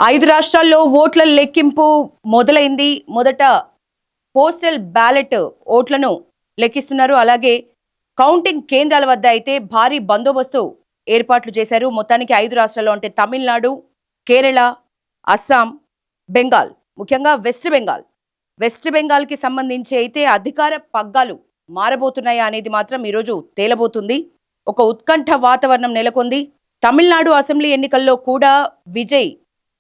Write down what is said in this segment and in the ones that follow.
5 రాష్ట్రాల్లో ఓట్ల లెక్కింపు మొదలైంది. మొదట పోస్టల్ బ్యాలెట్ ఓట్లను లెక్కిస్తున్నారు. అలాగే కౌంటింగ్ కేంద్రాల వద్ద అయితే భారీ బందోబస్తు ఏర్పాట్లు చేశారు. మొత్తానికి 5 రాష్ట్రాల్లో అంటే తమిళనాడు, కేరళ, అస్సాం, బెంగాల్, ముఖ్యంగా వెస్ట్ బెంగాల్కి సంబంధించి అయితే అధికార పగ్గాలు మారబోతున్నాయా అనేది మాత్రం ఈరోజు తేలబోతుంది. ఒక ఉత్కంఠ వాతావరణం నెలకొంది. తమిళనాడు అసెంబ్లీ ఎన్నికల్లో కూడా విజయ్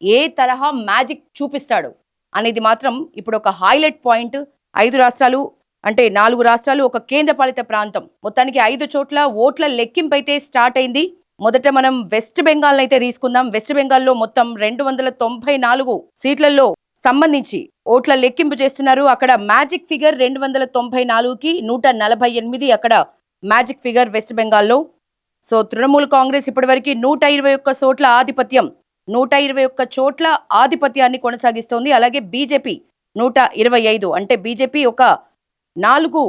ఏ తరహా మ్యాజిక్ చూపిస్తాడు అనేది మాత్రం ఇప్పుడు ఒక హైలైట్ పాయింట్. 5 రాష్ట్రాలు అంటే 4 రాష్ట్రాలు, ఒక కేంద్రపాలిత ప్రాంతం, మొత్తానికి 5 చోట్ల ఓట్ల లెక్కింపు అయితే స్టార్ట్ అయింది. మొదట మనం వెస్ట్ బెంగాల్ అయితే తీసుకుందాం. వెస్ట్ బెంగాల్లో మొత్తం 294 సీట్లలో సంబంధించి ఓట్ల లెక్కింపు చేస్తున్నారు. అక్కడ మ్యాజిక్ ఫిగర్ 294కి 148 అక్కడ మ్యాజిక్ ఫిగర్ వెస్ట్ బెంగాల్లో. సో తృణమూల్ కాంగ్రెస్ ఇప్పటివరకు 121 చోట్ల ఆధిపత్యాన్ని కొనసాగిస్తోంది. అలాగే బీజేపీ 125, అంటే బీజేపీ ఒక 4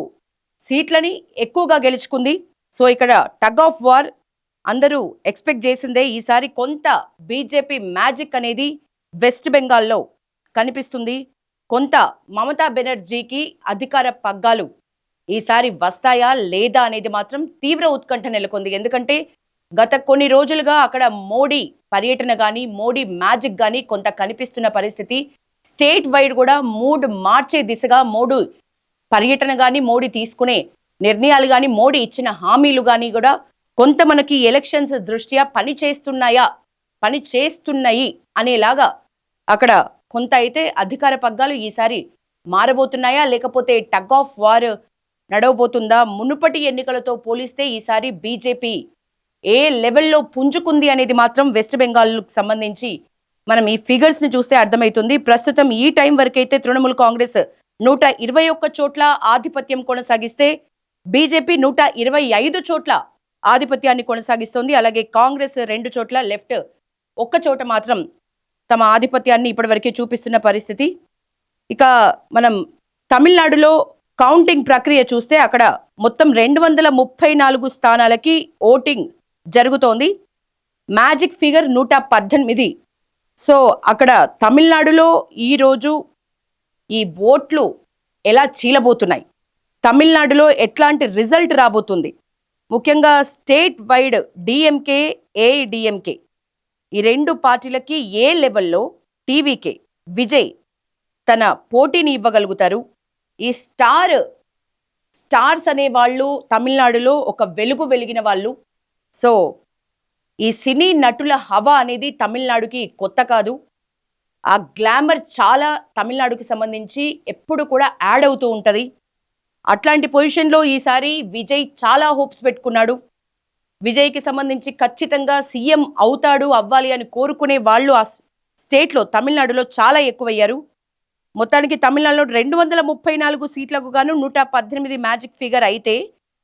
సీట్లని ఎక్కువగా గెలుచుకుంది. సో ఇక్కడ టగ్ ఆఫ్ వార్ అందరూ ఎక్స్పెక్ట్ చేసిందే. ఈసారి కొంత బీజేపీ మ్యాజిక్ అనేది వెస్ట్ బెంగాల్లో కనిపిస్తుంది. కొంత మమతా బెనర్జీకి అధికార పగ్గాలు ఈసారి వస్తాయా లేదా అనేది మాత్రం తీవ్ర ఉత్కంఠ నెలకొంది. ఎందుకంటే గత కొన్ని రోజులుగా అక్కడ మోడీ పర్యటన కానీ, మోడీ మ్యాజిక్ కానీ కొంత కనిపిస్తున్న పరిస్థితి. స్టేట్ వైడ్ కూడా మూడ్ మార్చే దిశగా మోడీ పర్యటన కానీ, మోడీ తీసుకునే నిర్ణయాలు కానీ, మోడీ ఇచ్చిన హామీలు కానీ కూడా కొంత మనకి ఎలక్షన్స్ దృష్ట్యా పని చేస్తున్నాయి అనేలాగా అక్కడ కొంత అయితే అధికార పగ్గాలు ఈసారి మారబోతున్నాయా, లేకపోతే టగ్ ఆఫ్ వార్ నడవబోతుందా? మునుపటి ఎన్నికలతో పోలిస్తే ఈసారి బీజేపీ ఏ లెవెల్లో పుంజుకుంది అనేది మాత్రం వెస్ట్ బెంగాల్కు సంబంధించి మనం ఈ ఫిగర్స్ని చూస్తే అర్థమవుతుంది. ప్రస్తుతం ఈ టైం వరకైతే తృణమూల్ కాంగ్రెస్ 121 చోట్ల ఆధిపత్యం కొనసాగిస్తే బీజేపీ 125 చోట్ల ఆధిపత్యాన్ని కొనసాగిస్తోంది. అలాగే కాంగ్రెస్ 2 చోట్ల, లెఫ్ట్ 1 చోట మాత్రం తమ ఆధిపత్యాన్ని ఇప్పటివరకే చూపిస్తున్న పరిస్థితి. ఇక మనం తమిళనాడులో కౌంటింగ్ ప్రక్రియ చూస్తే అక్కడ మొత్తం 234 స్థానాలకి ఓటింగ్ జరుగుతోంది. Magic figure 118. సో అక్కడ తమిళనాడులో ఈరోజు ఈ ఓట్లు ఎలా చీలబోతున్నాయి, తమిళనాడులో ఎట్లాంటి రిజల్ట్ రాబోతుంది, ముఖ్యంగా స్టేట్ వైడ్ డిఎంకే, ఏఐడిఎంకే ఈ 2 పార్టీలకి ఏ లెవెల్లో టీవీకే విజయ్ తన పోటీని ఇవ్వగలుగుతారు? ఈ స్టార్స్ అనే వాళ్ళు తమిళనాడులో ఒక వెలుగు వెలిగిన వాళ్ళు. సో ఈ సినీ నటుల హవా అనేది తమిళనాడుకి కొత్త కాదు. ఆ గ్లామర్ చాలా తమిళనాడుకి సంబంధించి ఎప్పుడు కూడా యాడ్ అవుతూ ఉంటుంది. అట్లాంటి పొజిషన్లో ఈసారి విజయ్ చాలా హోప్స్ పెట్టుకున్నాడు. విజయ్కి సంబంధించి ఖచ్చితంగా సీఎం అవ్వాలి అని కోరుకునే వాళ్ళు ఆ స్టేట్లో, తమిళనాడులో చాలా ఎక్కువయ్యారు. మొత్తానికి తమిళనాడులో 234 సీట్లకు గాను 118 మ్యాజిక్ ఫిగర్ అయితే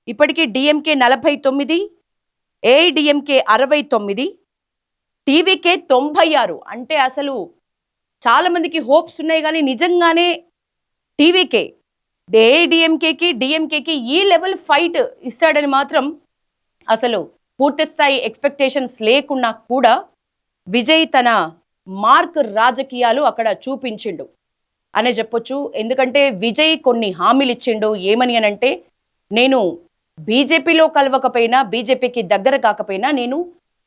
ఇప్పటికీ డిఎంకే 49, ఏఐడిఎంకే 69, టీవీకే 96. అంటే అసలు చాలా మందికి హోప్స్ ఉన్నాయి, కానీ నిజంగానే టీవీకే, ఏఐడిఎంకేకి, డిఎంకేకి ఈ లెవెల్ ఫైట్ ఇస్తాడని మాత్రం అసలు పూర్తిస్థాయి ఎక్స్పెక్టేషన్స్ లేకున్నా కూడా విజయ్ తన మార్క్ రాజకీయాలు అక్కడ చూపించిండు అనే చెప్పొచ్చు. ఎందుకంటే విజయ్ కొన్ని హామీలు ఇచ్చిండు. ఏమని అనంటే, నేను బీజేపీలో కలవకపోయినా, బీజేపీకి దగ్గర కాకపోయినా నేను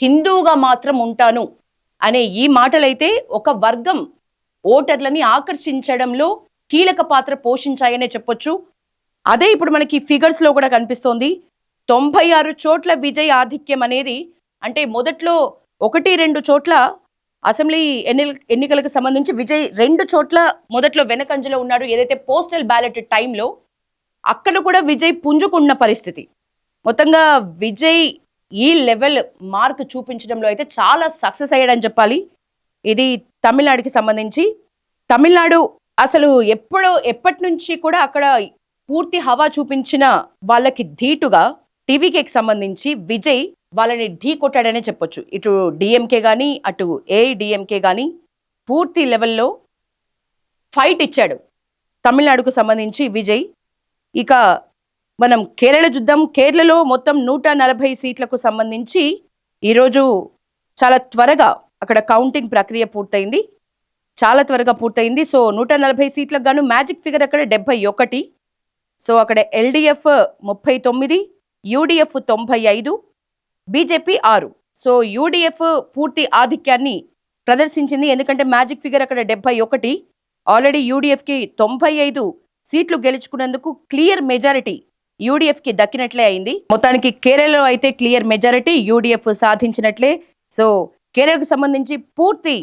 హిందూగా మాత్రం ఉంటాను అనే ఈ మాటలైతే ఒక వర్గం ఓటర్లని ఆకర్షించడంలో కీలక పాత్ర పోషించాయనే చెప్పొచ్చు. అదే ఇప్పుడు మనకి ఫిగర్స్లో కూడా కనిపిస్తోంది. 96 చోట్ల విజయ్ ఆధిక్యం అనేది, అంటే మొదట్లో 1-2 చోట్ల అసెంబ్లీ ఎన్నికలకు సంబంధించి విజయ్ 2 చోట్ల మొదట్లో వెనకంజలో ఉన్నాడు. ఏదైతే పోస్టల్ బ్యాలెట్ టైంలో అక్కడ కూడా విజయ్ పుంజుకున్న పరిస్థితి. మొత్తంగా విజయ్ ఈ లెవెల్ మార్క్ చూపించడంలో అయితే చాలా సక్సెస్ అయ్యాడని చెప్పాలి. ఇది తమిళనాడుకి సంబంధించి. తమిళనాడు అసలు ఎప్పటి నుంచి కూడా అక్కడ పూర్తి హవా చూపించిన వాళ్ళకి ధీటుగా టీవీకేకి సంబంధించి విజయ్ వాళ్ళని ఢీ కొట్టాడనే చెప్పొచ్చు. ఇటు డిఎంకే కానీ, అటు ఏఐడిఎంకే కానీ పూర్తి లెవెల్లో ఫైట్ ఇచ్చాడు తమిళనాడుకు సంబంధించి విజయ్. ఇక మనం కేరళ చూద్దాం. కేరళలో మొత్తం 140 సీట్లకు సంబంధించి ఈరోజు చాలా త్వరగా అక్కడ కౌంటింగ్ ప్రక్రియ పూర్తయింది, చాలా త్వరగా పూర్తయింది. సో 140 సీట్లకు గాను మ్యాజిక్ ఫిగర్ అక్కడ 71. సో అక్కడ LDF 39, UDF 95, BJP 6. So UDF పూర్తి ఆధిక్యాన్ని ప్రదర్శించింది, ఎందుకంటే మ్యాజిక్ ఫిగర్ అక్కడ 71. ఆల్రెడీ యూడిఎఫ్కి 95 సీట్లు గెలుచుకున్నందుకు క్లియర్ మెజారిటీ యూడిఎఫ్కి దక్కినట్లే అయింది. మొత్తానికి కేరళలో అయితే క్లియర్ మెజారిటీ యూడిఎఫ్ సాధించినట్లే. సో కేరళకు సంబంధించి పూర్తి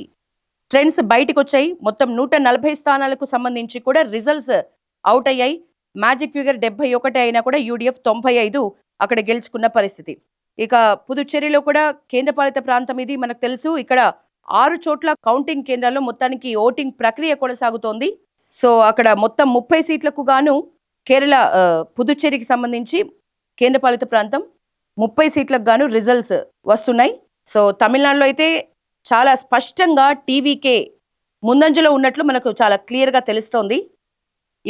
ట్రెండ్స్ బయటకు వచ్చాయి. మొత్తం 140 స్థానాలకు సంబంధించి కూడా రిజల్ట్స్ అవుట్ అయ్యాయి. మ్యాజిక్ ఫిగర్ 71 అయినా కూడా యూడిఎఫ్ 95 అక్కడ గెలుచుకున్న పరిస్థితి. ఇక పుదుచ్చేరిలో కూడా కేంద్రపాలిత ప్రాంతం ఇది, మనకు తెలుసు. ఇక్కడ 6 చోట్ల కౌంటింగ్ కేంద్రాల్లో మొత్తానికి ఓటింగ్ ప్రక్రియ కొనసాగుతోంది. సో అక్కడ మొత్తం 30 సీట్లకు గాను కేరళ పుదుచ్చేరికి సంబంధించి కేంద్రపాలిత ప్రాంతం 30 సీట్లకు గాను రిజల్ట్స్ వస్తున్నాయి. సో తమిళనాడులో అయితే చాలా స్పష్టంగా టీవీకే ముందంజలో ఉన్నట్లు మనకు చాలా క్లియర్గా తెలుస్తోంది.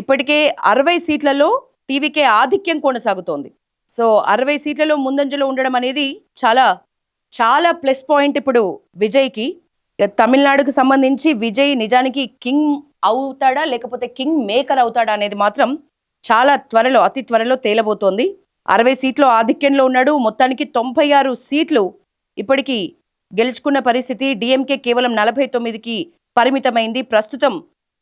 ఇప్పటికే 60 సీట్లలో టీవీకే ఆధిక్యం కొనసాగుతోంది. సో 60 సీట్లలో ముందంజలో ఉండడం అనేది చాలా చాలా ప్లస్ పాయింట్ ఇప్పుడు విజయ్కి. తమిళనాడుకు సంబంధించి విజయ్ నిజానికి కింగ్ అవుతాడా లేకపోతే కింగ్ మేకర్ అవుతాడా అనేది మాత్రం చాలా త్వరలో, అతి త్వరలో తేలబోతోంది. 60 సీట్లో ఆధిక్యంలో ఉన్నాడు. మొత్తానికి 96 సీట్లు ఇప్పటికీ గెలుచుకున్న పరిస్థితి. డిఎంకే కేవలం 49కి పరిమితమైంది ప్రస్తుతం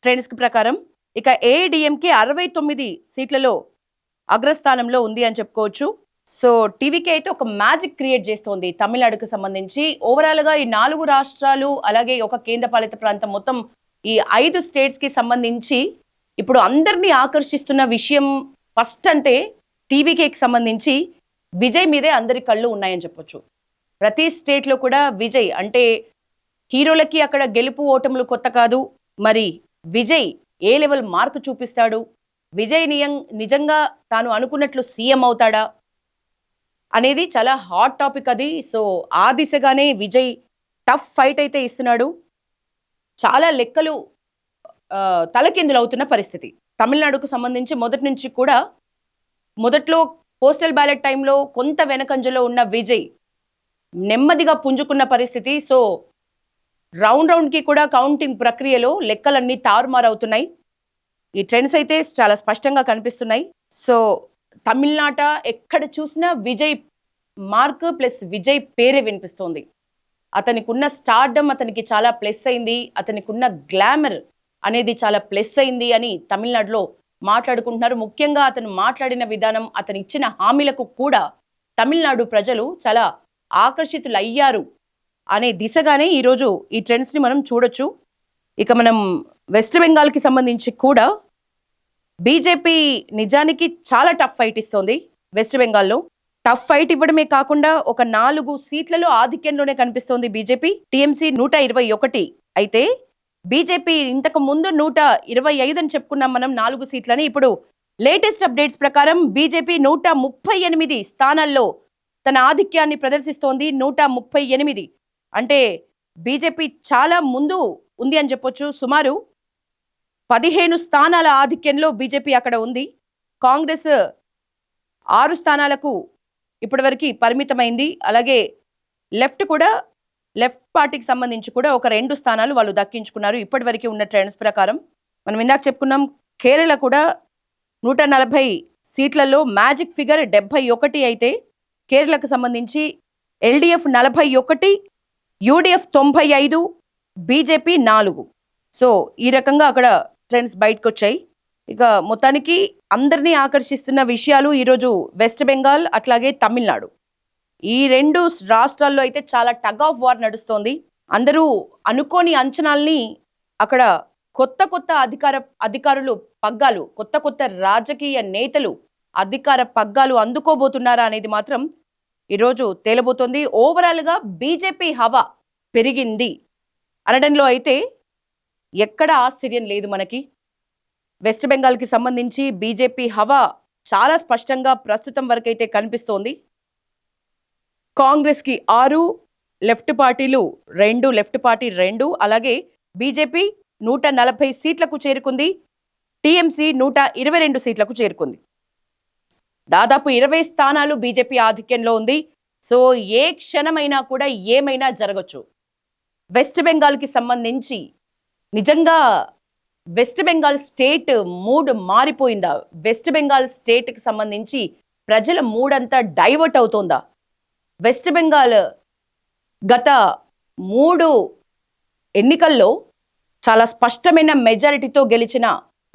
ట్రెండ్స్ ప్రకారం. ఇక ఏఐడిఎంకే 69 సీట్లలో అగ్రస్థానంలో ఉంది అని చెప్పుకోవచ్చు. సో టీవీకే అయితే ఒక మ్యాజిక్ క్రియేట్ చేస్తోంది తమిళనాడుకు సంబంధించి. ఓవరాల్గా ఈ 4 రాష్ట్రాలు అలాగే ఒక కేంద్రపాలిత ప్రాంతం మొత్తం ఈ 5 స్టేట్స్కి సంబంధించి ఇప్పుడు అందరినీ ఆకర్షిస్తున్న విషయం ఫస్ట్ అంటే టీవీకేకి సంబంధించి విజయ్ మీదే అందరి కళ్ళు ఉన్నాయని చెప్పొచ్చు. ప్రతి స్టేట్లో కూడా విజయ్ అంటే హీరోలకి అక్కడ గెలుపు ఓటములు కొత్త కాదు. మరి విజయ్ ఏ లెవెల్ మార్కు చూపిస్తాడు, విజయ్ నిజంగా తాను అనుకున్నట్లు సీఎం అవుతాడా అనేది చాలా హాట్ టాపిక్ అది. సో ఆ దిశగానే విజయ్ టఫ్ ఫైట్ అయితే ఇస్తున్నాడు. చాలా లెక్కలు తలకిందులు అవుతున్న పరిస్థితి. తమిళనాడుకు సంబంధించి మొదటి నుంచి కూడా మొదట్లో పోస్టల్ బ్యాలెట్ టైంలో కొంత వెనకంజలో ఉన్న విజయ్ నెమ్మదిగా పుంజుకున్న పరిస్థితి. సో రౌండ్కి కూడా కౌంటింగ్ ప్రక్రియలో లెక్కలన్నీ తారుమారవుతున్నాయి. ఈ ట్రెండ్స్ అయితే చాలా స్పష్టంగా కనిపిస్తున్నాయి. సో తమిళనాట ఎక్కడ చూసినా విజయ్ మార్క్ ప్లస్ విజయ్ పేరే వినిపిస్తోంది. అతనికి ఉన్న స్టార్డమ్ అతనికి చాలా ప్లస్ అయింది, అతనికి ఉన్న గ్లామర్ అనేది చాలా ప్లస్ అయింది అని తమిళనాడులో మాట్లాడుకుంటున్నారు. ముఖ్యంగా అతను మాట్లాడిన విధానం, అతను ఇచ్చిన హామీలకు కూడా తమిళనాడు ప్రజలు చాలా ఆకర్షితులయ్యారు అనే దిశగానే ఈరోజు ఈ ట్రెండ్స్ని మనం చూడొచ్చు. ఇక మనం వెస్ట్ బెంగాల్కి సంబంధించి కూడా బీజేపీ నిజానికి చాలా టఫ్ ఫైట్ ఇస్తోంది. వెస్ట్ బెంగాల్లో టఫ్ ఫైట్ ఇవ్వడమే కాకుండా ఒక 4 సీట్లలో ఆధిక్యంలోనే కనిపిస్తోంది బీజేపీ. టీఎంసీ 121 అయితే బీజేపీ ఇంతకు ముందు 125 అని చెప్పుకున్నాం మనం 4 సీట్లని. ఇప్పుడు లేటెస్ట్ అప్డేట్స్ ప్రకారం బీజేపీ 138 స్థానాల్లో తన ఆధిక్యాన్ని ప్రదర్శిస్తోంది. 138 అంటే బీజేపీ చాలా ముందు ఉంది అని చెప్పొచ్చు. సుమారు 15 స్థానాల ఆధిక్యంలో బీజేపీ అక్కడ ఉంది. కాంగ్రెస్ 6 స్థానాలకు ఇప్పటివరకు పరిమితమైంది. అలాగే లెఫ్ట్ పార్టీకి సంబంధించి కూడా ఒక 2 స్థానాలు వాళ్ళు దక్కించుకున్నారు ఇప్పటివరకు ఉన్న ట్రెండ్స్ ప్రకారం. మనం ఇందాక చెప్పుకున్నాం కేరళ కూడా 140 సీట్లలో మ్యాజిక్ ఫిగర్ 71 అయితే కేరళకు సంబంధించి ఎల్డిఎఫ్ 41, యూడిఎఫ్ 95, బీజేపీ 4. సో ఈ రకంగా అక్కడ ట్రెండ్స్ బయటకు వచ్చాయి. ఇక మొత్తానికి అందరినీ ఆకర్షిస్తున్న విషయాలు ఈరోజు వెస్ట్ బెంగాల్ అట్లాగే తమిళనాడు ఈ 2 రాష్ట్రాల్లో అయితే చాలా టగ్ ఆఫ్ వార్ నడుస్తోంది. అందరూ అనుకోని అంచనాల్ని అక్కడ కొత్త అధికారులు పగ్గాలు, కొత్త రాజకీయ నేతలు అధికార పగ్గాలు అందుకోబోతున్నారా అనేది మాత్రం ఈరోజు తేలబోతోంది. ఓవరాల్గా బీజేపీ హవా పెరిగింది అనడంలో అయితే ఎక్కడ ఆశ్చర్యం లేదు మనకి. వెస్ట్ బెంగాల్కి సంబంధించి బీజేపీ హవా చాలా స్పష్టంగా ప్రస్తుతం వరకైతే కనిపిస్తోంది. కాంగ్రెస్కి 6, లెఫ్ట్ పార్టీ 2, అలాగే బీజేపీ 140 సీట్లకు చేరుకుంది. టీఎంసీ 122 సీట్లకు చేరుకుంది. దాదాపు 20 స్థానాలు బీజేపీ ఆధిక్యంలో ఉంది. సో ఏ క్షణమైనా కూడా ఏమైనా జరగచ్చు. వెస్ట్ బెంగాల్కి సంబంధించి నిజంగా వెస్ట్ బెంగాల్ స్టేట్ మూడ్ మారిపోయిందా? వెస్ట్ బెంగాల్ స్టేట్కి సంబంధించి ప్రజల మూడ్ అంతా డైవర్ట్ అవుతోందా? వెస్ట్ బెంగాల్ గత 3 ఎన్నికల్లో చాలా స్పష్టమైన మెజారిటీతో గెలిచిన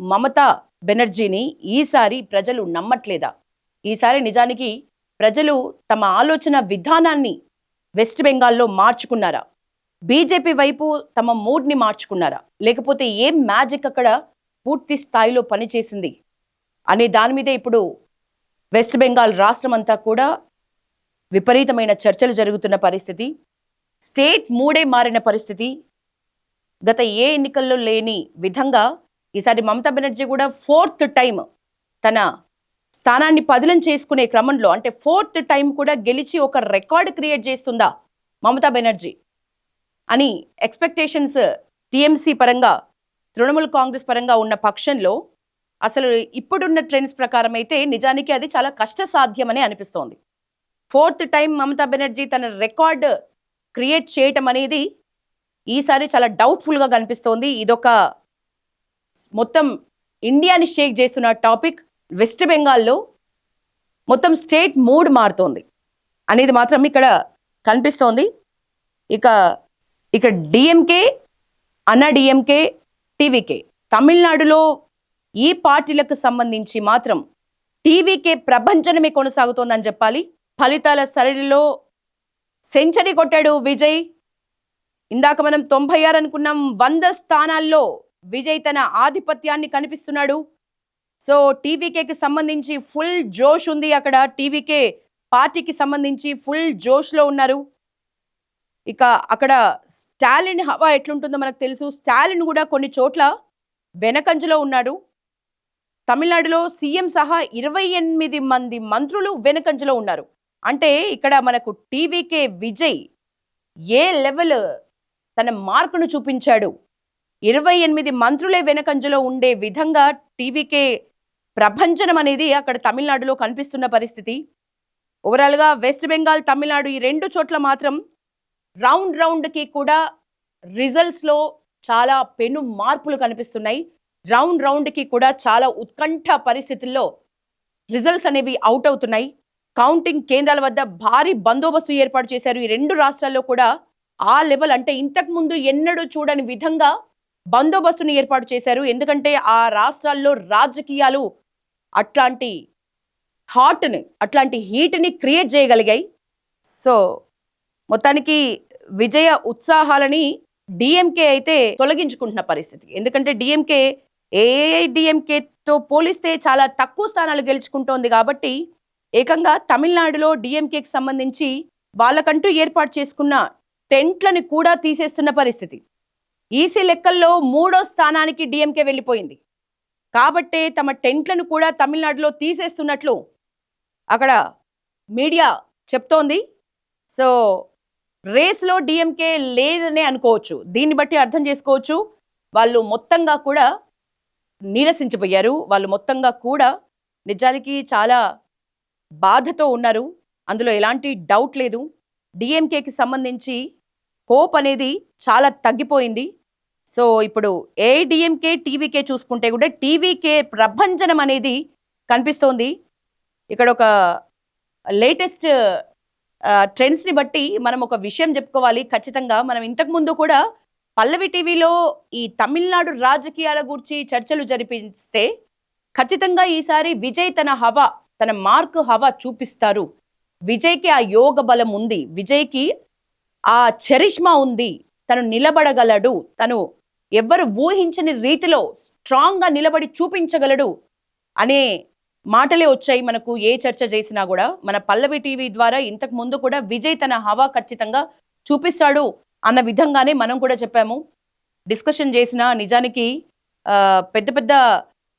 మమతా బెనర్జీని ఈసారి ప్రజలు నమ్మట్లేదా? ఈసారి నిజానికి ప్రజలు తమ ఆలోచన విధానాన్ని వెస్ట్ బెంగాల్లో మార్చుకున్నారా? బీజేపీ వైపు తమ మూడ్ని మార్చుకున్నారా? లేకపోతే ఏం మ్యాజిక్ అక్కడ పూర్తి స్థాయిలో పనిచేసింది అనే దాని మీదే ఇప్పుడు వెస్ట్ బెంగాల్ రాష్ట్రం అంతా కూడా విపరీతమైన చర్చలు జరుగుతున్న పరిస్థితి. స్టేట్ మూడే మారిన పరిస్థితి. గత ఏ ఎన్నికల్లో లేని విధంగా ఈసారి మమతా బెనర్జీ కూడా 4th టైం తన స్థానాన్ని పదిలం చేసుకునే క్రమంలో, అంటే 4th టైం కూడా గెలిచి ఒక రికార్డ్ క్రియేట్ చేస్తుందా మమతా బెనర్జీ అని ఎక్స్పెక్టేషన్స్ టీఎంసీ పరంగా, తృణమూల్ కాంగ్రెస్ పరంగా ఉన్న పక్షంలో అసలు ఇప్పుడున్న ట్రెండ్స్ ప్రకారం అయితే నిజానికి అది చాలా కష్టసాధ్యమని అనిపిస్తోంది. 4th టైం మమతా బెనర్జీ తన రికార్డ్ క్రియేట్ చేయటం అనేది ఈసారి చాలా డౌట్ఫుల్గా కనిపిస్తోంది. ఇదొక మొత్తం ఇండియాని షేక్ చేస్తున్న టాపిక్. వెస్ట్ బెంగాల్లో మొత్తం స్టేట్ మూడ్ మారుతోంది అనేది మాత్రం ఇక్కడ కనిపిస్తోంది. ఇక డిఎంకే, అన్నా డిఎంకే, టీవీకే, తమిళనాడులో ఈ పార్టీలకు సంబంధించి మాత్రం టీవీకే ప్రభంజనమే కొనసాగుతోందని చెప్పాలి. ఫలితాల సరళిలో సెంచరీ కొట్టాడు విజయ్. ఇందాక మనం 96 అనుకున్నాం, 100 స్థానాల్లో విజయ్ తన ఆధిపత్యాన్ని కనిపిస్తున్నాడు. సో టీవీకేకి సంబంధించి ఫుల్ జోష్ ఉంది. అక్కడ టీవీకే పార్టీకి సంబంధించి ఫుల్ జోష్లో ఉన్నారు. ఇక అక్కడ స్టాలిన్ హవా ఎట్లుంటుందో మనకు తెలుసు. స్టాలిన్ కూడా కొన్ని చోట్ల వెనకంజలో ఉన్నాడు. తమిళనాడులో సీఎం సహా 28 మంది మంత్రులు వెనకంజలో ఉన్నారు. అంటే ఇక్కడ మనకు టీవీకే విజయ్ ఏ లెవెల్ తన మార్కును చూపించాడు. 28 మంత్రులే వెనకంజలో ఉండే విధంగా టీవీకే ప్రభంజనం అనేది అక్కడ తమిళనాడులో కనిపిస్తున్న పరిస్థితి. ఓవరాల్గా వెస్ట్ బెంగాల్, తమిళనాడు ఈ 2 చోట్ల మాత్రం రౌండ్కి కూడా రిజల్ట్స్లో చాలా పెను మార్పులు కనిపిస్తున్నాయి. రౌండ్కి కూడా చాలా ఉత్కంఠ పరిస్థితుల్లో రిజల్ట్స్ అనేవి అవుట్ అవుతున్నాయి. కౌంటింగ్ కేంద్రాల వద్ద భారీ బందోబస్తు ఏర్పాటు చేశారు. ఈ 2 రాష్ట్రాల్లో కూడా ఆ లెవెల్, అంటే ఇంతకు ముందు ఎన్నడూ చూడని విధంగా బందోబస్తుని ఏర్పాటు చేశారు. ఎందుకంటే ఆ రాష్ట్రాల్లో రాజకీయాలు అట్లాంటి హీట్ని క్రియేట్ చేయగలిగాయి. సో మొత్తానికి విజయ ఉత్సాహాలని డిఎంకే అయితే తొలగించుకుంటున్న పరిస్థితి. ఎందుకంటే డిఎంకే ఏఐడిఎంకేతో పోలిస్తే చాలా తక్కువ స్థానాలు గెలుచుకుంటోంది కాబట్టి ఏకంగా తమిళనాడులో డిఎంకేకి సంబంధించి వాళ్ళకంటూ ఏర్పాటు చేసుకున్న టెంట్లను కూడా తీసేస్తున్న పరిస్థితి. ఈసీ లెక్కల్లో 3వ స్థానానికి డిఎంకే వెళ్ళిపోయింది కాబట్టే తమ టెంట్లను కూడా తమిళనాడులో తీసేస్తున్నట్లు అక్కడ మీడియా చెప్తోంది. సో రేస్లో డిఎంకే లేదనే అనుకోవచ్చు. దీన్ని బట్టి అర్థం చేసుకోవచ్చు వాళ్ళు మొత్తంగా కూడా నీరసించిపోయారు. వాళ్ళు మొత్తంగా కూడా నిజానికి చాలా బాధతో ఉన్నారు. అందులో ఎలాంటి డౌట్ లేదు. డిఎంకేకి సంబంధించి హోప్ అనేది చాలా తగ్గిపోయింది. సో ఇప్పుడు ఏఐడిఎంకే, టీవీకే చూసుకుంటే కూడా టీవీకే ప్రభంజనం అనేది కనిపిస్తోంది. ఇక్కడ ఒక లేటెస్ట్ ట్రెండ్స్ని బట్టి మనం ఒక విషయం చెప్పుకోవాలి. ఖచ్చితంగా మనం ఇంతకుముందు కూడా పల్లవి టీవీలో ఈ తమిళనాడు రాజకీయాల గురించి చర్చలు జరిపిస్తే ఖచ్చితంగా ఈసారి విజయ్ తన మార్క్ హవా చూపిస్తారు. విజయ్కి ఆ యోగ బలం ఉంది, విజయ్కి ఆ చరిష్మా ఉంది, తను నిలబడగలడు, తను ఎవ్వరు ఊహించని రీతిలో స్ట్రాంగ్గా నిలబడి చూపించగలడు అనే మాటలే వచ్చాయి మనకు. ఏ చర్చ చేసినా కూడా మన పల్లవి టీవీ ద్వారా ఇంతకు ముందు కూడా విజయ్ తన హవా ఖచ్చితంగా చూపిస్తాడు అన్న విధంగానే మనం కూడా చెప్పాము, డిస్కషన్ చేసిన. నిజానికి పెద్ద పెద్ద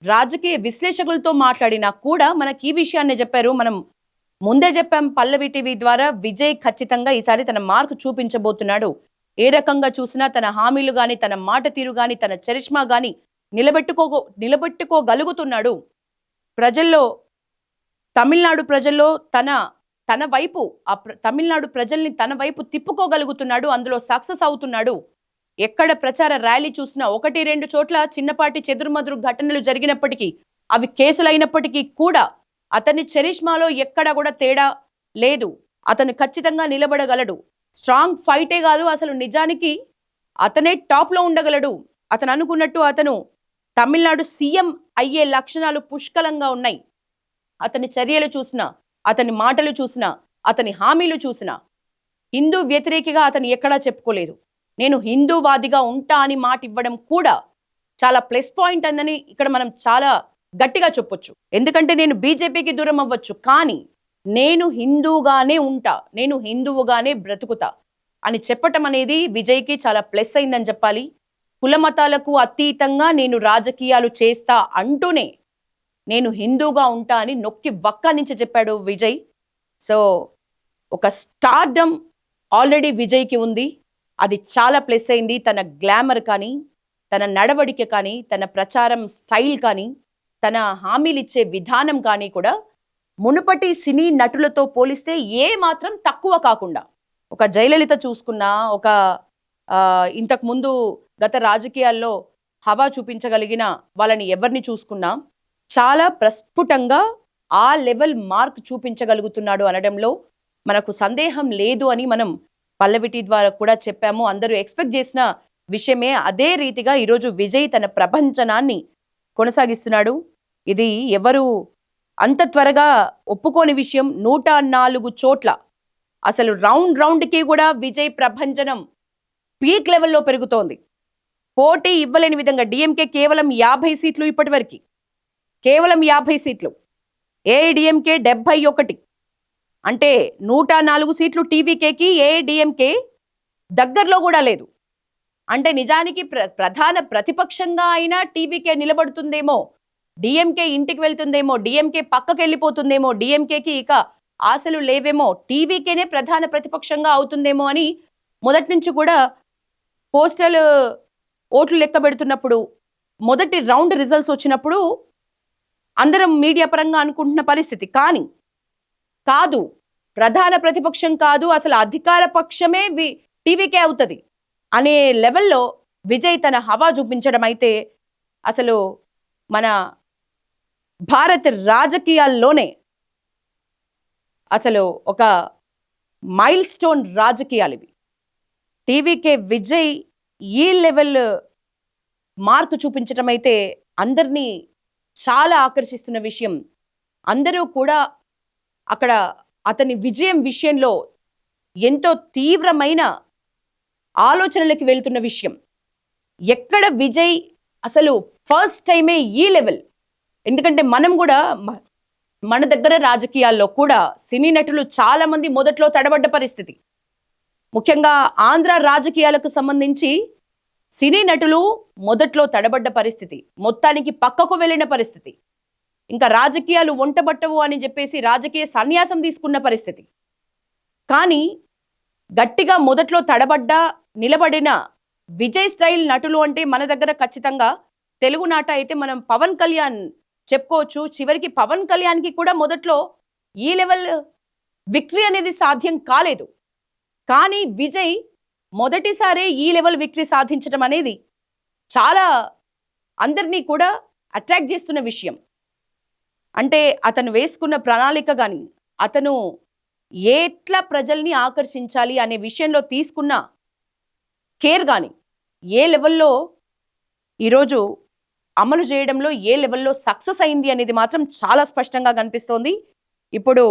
రాజకీయ విశ్లేషకులతో మాట్లాడినా కూడా మనకి ఈ విషయాన్ని చెప్పారు. మనం ముందే చెప్పాం పల్లవి టీవీ ద్వారా విజయ్ ఖచ్చితంగా ఈసారి తన మార్కు చూపించబోతున్నాడు. ఏ రకంగా చూసినా తన హామీలు కానీ, తన మాట తీరు కానీ, తన చరిష్మా కానీ నిలబెట్టుకోగలుగుతున్నాడు. తమిళనాడు ప్రజల్లో తన తన వైపు తమిళనాడు ప్రజల్ని తన వైపు తిప్పుకోగలుగుతున్నాడు, అందులో సక్సెస్ అవుతున్నాడు. ఎక్కడ ప్రచార ర్యాలీ చూసినా 1-2 చోట్ల చిన్నపాటి చెదురుమదురు ఘటనలు జరిగినప్పటికీ, అవి కేసులైనప్పటికీ కూడా అతని చరిష్మాలో ఎక్కడ కూడా తేడా లేదు. అతను ఖచ్చితంగా నిలబడగలడు. స్ట్రాంగ్ ఫైటే కాదు, అసలు నిజానికి అతనే టాప్లో ఉండగలడు. అతను అనుకున్నట్టు అతను తమిళనాడు సీఎం అయ్యే లక్షణాలు పుష్కలంగా ఉన్నాయి. అతని చర్యలు చూసినా, అతని మాటలు చూసినా, అతని హామీలు చూసినా హిందూ వ్యతిరేకిగా అతను ఎక్కడా చెప్పుకోలేదు. నేను హిందూవాదిగా ఉంటా అని మాట ఇవ్వడం కూడా చాలా ప్లస్ పాయింట్ అందని ఇక్కడ మనం చాలా గట్టిగా చెప్పొచ్చు. ఎందుకంటే నేను బీజేపీకి దూరం అవ్వచ్చు, కానీ నేను హిందూగానే ఉంటా, నేను హిందువుగానే బ్రతుకుతా అని చెప్పటం అనేది విజయ్కి చాలా ప్లస్ అయిందని చెప్పాలి. కులమతాలకు అతీతంగా నేను రాజకీయాలు చేస్తా అంటూనే నేను హిందూగా ఉంటా అని నొక్కి వక్క నుంచి చెప్పాడు విజయ్. సో ఒక స్టార్డమ్ ఆల్రెడీ విజయ్కి ఉంది, అది చాలా ప్లస్ అయింది. తన గ్లామర్ కానీ, తన నడవడిక కానీ, తన ప్రచారం స్టైల్ కానీ, తన హామీలు ఇచ్చే విధానం కానీ కూడా మునుపటి సినీ నటులతో పోలిస్తే ఏ మాత్రం తక్కువ కాకుండా, ఒక జయలలిత చూసుకున్నా, ఒక ఇంతకుముందు గత రాజకీయాల్లో హవా చూపించగలిగిన వాళ్ళని ఎవరిని చూసుకున్నా చాలా ప్రస్ఫుటంగా ఆ లెవెల్ మార్క్ చూపించగలుగుతున్నాడు అనడంలో మనకు సందేహం లేదు అని మనం పల్లవిటి ద్వారా కూడా చెప్పాము. అందరూ ఎక్స్పెక్ట్ చేసిన విషయమే. అదే రీతిగా ఈరోజు విజయ్ తన ప్రభంజనాన్ని కొనసాగిస్తున్నాడు. ఇది ఎవరు అంత త్వరగా ఒప్పుకోని విషయం. 104 చోట్ల అసలు రౌండ్కి కూడా విజయ్ ప్రభంజనం పీక్ లెవెల్లో పెరుగుతోంది. పోటీ ఇవ్వలేని విధంగా డిఎంకే కేవలం 50 సీట్లు, ఇప్పటి వరకు కేవలం 50 సీట్లు, ఏఐడిఎంకే 71, అంటే 104 సీట్లు టీవీకేకి ఏఐడిఎంకే దగ్గరలో కూడా లేదు. అంటే నిజానికి ప్రధాన ప్రతిపక్షంగా అయినా టీవీకే నిలబడుతుందేమో, డిఎంకే ఇంటికి వెళ్తుందేమో, డిఎంకే పక్కకి వెళ్ళిపోతుందేమో, డిఎంకేకి ఇక ఆశలు లేవేమో, టీవీకేనే ప్రధాన ప్రతిపక్షంగా అవుతుందేమో అని మొదటి నుంచి కూడా పోస్టల్ ఓట్లు లెక్క పెడుతున్నప్పుడు, మొదటి రౌండ్ రిజల్ట్స్ వచ్చినప్పుడు అందరం మీడియా పరంగా అనుకుంటున్న పరిస్థితి. కానీ కాదు, ప్రధాన ప్రతిపక్షం కాదు, అసలు అధికార పక్షమే టీవీకే అవుతుంది అనే లెవెల్లో విజయ్ తన హవా చూపించడం అయితే అసలు మన భారత రాజకీయాల్లోనే అసలు ఒక మైల్ స్టోన్ రాజకీయాలు ఇవి. టీవీకే విజయ్ ఈ లెవెల్ మార్కు చూపించడం అయితే అందరినీ చాలా ఆకర్షిస్తున్న విషయం. అందరూ కూడా అక్కడ అతని విజయం విషయంలో ఎంతో తీవ్రమైన ఆలోచనలకి వెళ్తున్న విషయం. ఎక్కడ విజయ్ అసలు ఫస్ట్ టైమే ఈ లెవెల్, ఎందుకంటే మనం కూడా మన దగ్గర రాజకీయాల్లో కూడా సినీ నటులు చాలా మంది మొదట్లో తడబడ్డ పరిస్థితి. ముఖ్యంగా ఆంధ్ర రాజకీయాలకు సంబంధించి సినీ నటులు మొదట్లో తడబడ్డ పరిస్థితి, మొత్తానికి పక్కకు వెళ్ళిన పరిస్థితి, ఇంకా రాజకీయాలు వంటబట్టవు అని చెప్పేసి రాజకీయ సన్యాసం తీసుకున్న పరిస్థితి. కానీ గట్టిగా మొదట్లో తడబడ్డ నిలబడిన విజయ్ స్టైల్ నటులు అంటే మన దగ్గర ఖచ్చితంగా తెలుగు నాట అయితే మనం పవన్ కళ్యాణ్ చెప్పుకోవచ్చు. చివరికి పవన్ కళ్యాణ్కి కూడా మొదట్లో ఈ లెవెల్ విక్టరీ అనేది సాధ్యం కాలేదు. కానీ విజయ్ మొదటిసారే ఈ లెవెల్ విక్టరీ సాధించడం అనేది చాలా అందరినీ కూడా అట్రాక్ట్ చేస్తున్న విషయం. అంటే అతను వేసుకున్న ప్రణాళిక కానీ, అతను ఎట్లా ప్రజల్ని ఆకర్షించాలి అనే విషయంలో తీసుకున్న కేర్ కానీ, ఏ లెవెల్లో ఈరోజు అమలు చేయడంలో ఏ లెవెల్లో సక్సెస్ అయింది అనేది మాత్రం చాలా స్పష్టంగా కనిపిస్తోంది. ఇప్పుడు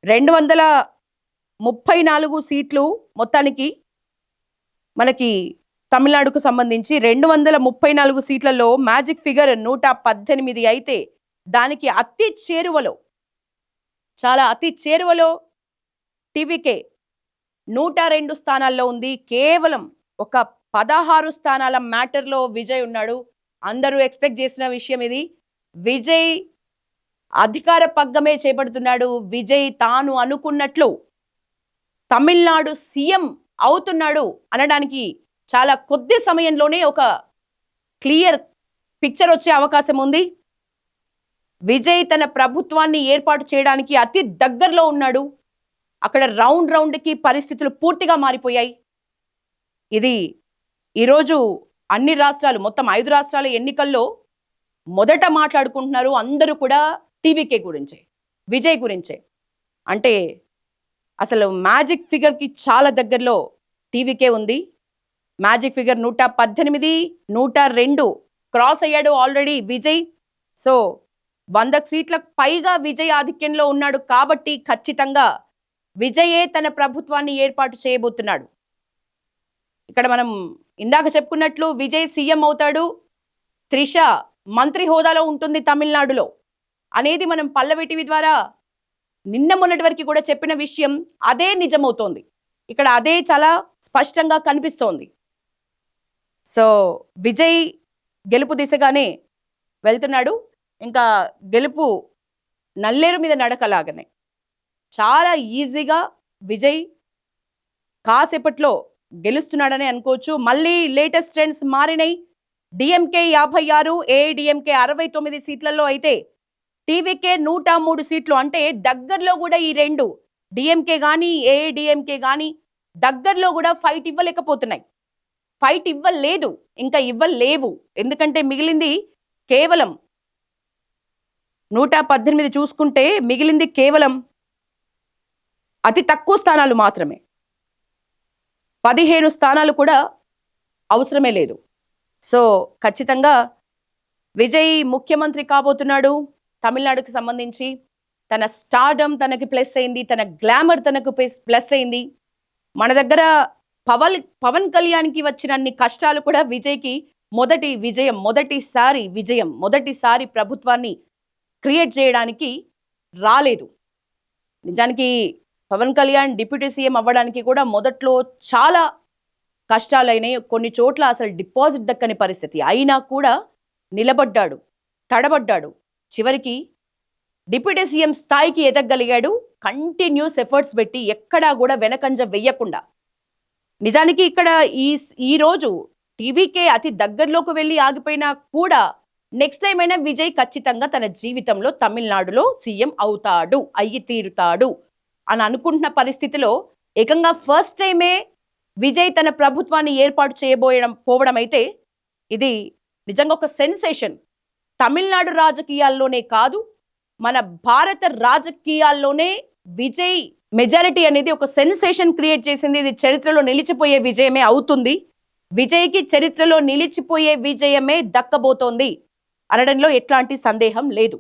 234 సీట్లు మొత్తానికి మనకి తమిళనాడుకు సంబంధించి 234 సీట్లలో మ్యాజిక్ ఫిగర్ 118 అయితే దానికి అతి చేరువలో, చాలా అతి చేరువలో టీవీకే 102 స్థానాల్లో ఉంది. కేవలం ఒక 16 స్థానాల మ్యాటర్లో విజయ్ ఉన్నాడు. అందరూ ఎక్స్పెక్ట్ చేసిన విషయం ఇది. విజయ్ అధికార పగ్గమే చేపడుతున్నాడు. విజయ్ తాను అనుకున్నట్లు తమిళనాడు సీఎం అవుతున్నాడు అనడానికి చాలా కొద్ది సమయంలోనే ఒక క్లియర్ పిక్చర్ వచ్చే అవకాశం ఉంది. విజయ్ తన ప్రభుత్వాన్ని ఏర్పాటు చేయడానికి అతి దగ్గరలో ఉన్నాడు. అక్కడ రౌండ్కి పరిస్థితులు పూర్తిగా మారిపోయాయి. ఇది ఈరోజు అన్ని రాష్ట్రాలు, మొత్తం 5 రాష్ట్రాల ఎన్నికల్లో మొదట మాట్లాడుకుంటున్నారు అందరూ కూడా టీవీకే గురించే, విజయ్ గురించే. అంటే అసలు మ్యాజిక్ ఫిగర్కి చాలా దగ్గరలో టీవీకే ఉంది. మ్యాజిక్ ఫిగర్ 118, 102 క్రాస్ అయ్యాడు ఆల్రెడీ విజయ్. సో 100 సీట్లకు పైగా విజయ్ ఆధిక్యంలో ఉన్నాడు. కాబట్టి ఖచ్చితంగా విజయే తన ప్రభుత్వాన్ని ఏర్పాటు చేయబోతున్నాడు. ఇక్కడ మనం ఇందాక చెప్పుకున్నట్లు విజయ్ సీఎం అవుతాడు, త్రిష మంత్రి హోదాలో ఉంటుంది తమిళనాడులో అనేది మనం పల్లవి టీవీ ద్వారా నిన్న మొన్నటి వరకు కూడా చెప్పిన విషయం అదే నిజమవుతోంది. ఇక్కడ అదే చాలా స్పష్టంగా కనిపిస్తోంది. సో విజయ్ గెలుపు దిశగానే వెళ్తున్నాడు. ఇంకా గెలుపు నల్లేరు మీద నడకలాగానే చాలా ఈజీగా విజయ్ కాసేపట్లో గెలుస్తున్నాడని అనుకోవచ్చు. మళ్ళీ లేటెస్ట్ ట్రెండ్స్ మారినాయి. డిఎంకే 56, ఏఐడిఎంకే 69 సీట్లలో అయితే టీవీకే 103 సీట్లు. అంటే దగ్గరలో కూడా ఈ రెండు డిఎంకే కానీ ఏఐడిఎంకే కానీ దగ్గరలో కూడా ఫైట్ ఇవ్వలేకపోతున్నాయి. ఫైట్ ఇవ్వలేదు, ఇంకా ఇవ్వలేవు. ఎందుకంటే మిగిలింది కేవలం 118 చూసుకుంటే మిగిలింది కేవలం అతి తక్కువ స్థానాలు మాత్రమే. 15 స్థానాలు కూడా అవసరమే లేదు. సో ఖచ్చితంగా విజయ్ ముఖ్యమంత్రి కాబోతున్నాడు. తమిళనాడుకి సంబంధించి తన స్టార్డమ్ తనకి ప్లస్ అయింది, తన గ్లామర్ తనకు ప్లస్ అయింది. మన దగ్గర పవన్ కళ్యాణ్కి వచ్చినన్ని కష్టాలు కూడా విజయ్కి మొదటి విజయం, మొదటిసారి ప్రభుత్వాన్ని క్రియేట్ చేయడానికి రాలేదు. నిజానికి పవన్ కళ్యాణ్ డిప్యూటీ సీఎం అవ్వడానికి కూడా మొదట్లో చాలా కష్టాలైనాయి. కొన్ని చోట్ల అసలు డిపాజిట్ దక్కని పరిస్థితి అయినా కూడా నిలబడ్డాడు, తడబడ్డాడు. చివరికి డిప్యూటీ సీఎం స్థాయికి ఎదగగలిగాడు. కంటిన్యూస్ ఎఫర్ట్స్ పెట్టి ఎక్కడా కూడా వెనకంజ వెయ్యకుండా. నిజానికి ఇక్కడ ఈరోజు టీవీకే అతి దగ్గరలోకి వెళ్ళి ఆగిపోయినా కూడా నెక్స్ట్ టైం అయినా విజయ్ ఖచ్చితంగా తన జీవితంలో తమిళనాడులో సీఎం అవుతాడు, అయ్యి తీరుతాడు అని అనుకుంటున్న పరిస్థితిలో ఏకంగా ఫస్ట్ టైమే విజయ్ తన ప్రభుత్వాన్ని ఏర్పాటు పోవడం అయితే ఇది నిజంగా ఒక సెన్సేషన్. తమిళనాడు రాజకీయాల్లోనే కాదు, మన భారత రాజకీయాల్లోనే విజయ్ మెజారిటీ అనేది ఒక సెన్సేషన్ క్రియేట్ చేసింది. ఇది చరిత్రలో నిలిచిపోయే విజయమే అవుతుంది. విజయ్కి చరిత్రలో నిలిచిపోయే విజయమే దక్కబోతోంది అనడంలో ఎట్లాంటి సందేహం లేదు.